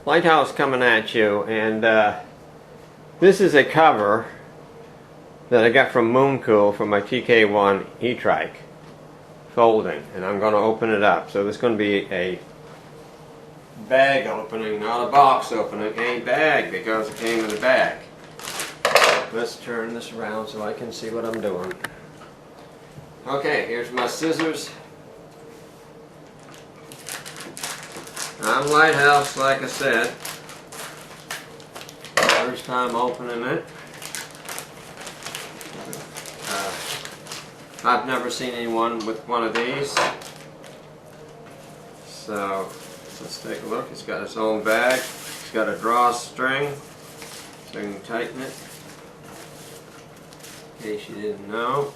Lighthouse coming at you, and this is a cover that I got from MoonCool for my TK-1 E-Trike folding, and I'm going to open it up. So this is going to be a bag opening, not a box opening, a bag, because it came in a bag. Let's turn this around so I can see what I'm doing. Okay, here's my scissors. I'm Lighthouse, like I said. First time opening it. I've never seen anyone with one of these. So let's take a look. It's got its own bag. It's got a drawstring, so you can tighten it, in case you didn't know.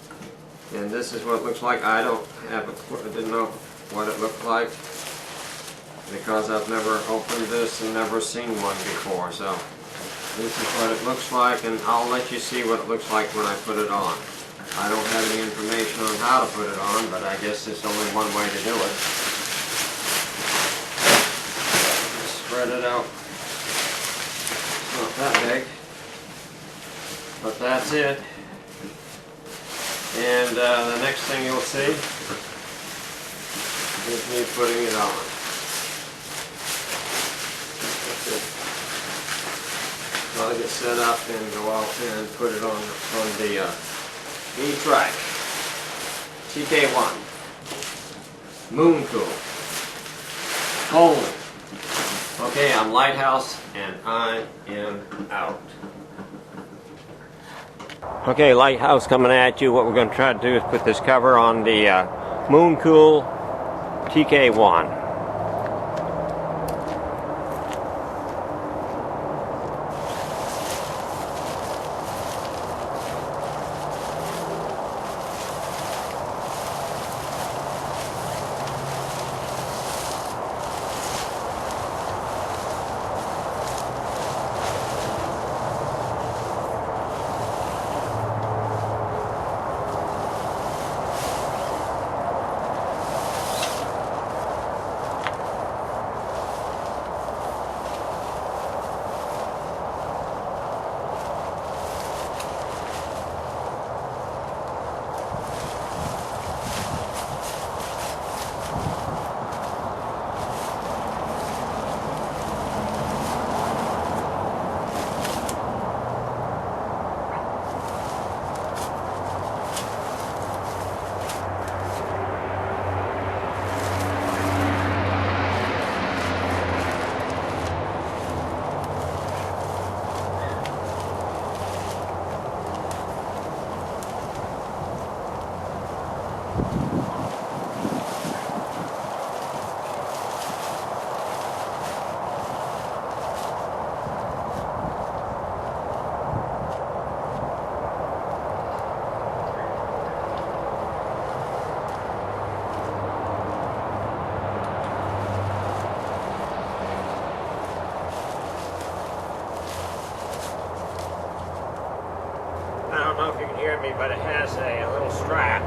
And this is what it looks like. I didn't know what it looked like, because I've never opened this and never seen one before. So this is what it looks like, and I'll let you see what it looks like when I put it on. I don't have any information on how to put it on, but I guess there's only one way to do it. Just spread it out. It's not that big, but that's it. And the next thing you'll see is me putting it on. I'll get set up and go out and put it on the E-Trike TK-1 MoonCool folding. Okay, I'm Lighthouse and I am out. Okay, Lighthouse coming at you. What we're going to try to do is put this cover on the MoonCool TK-1. I don't know if you can hear me, but it has a little strap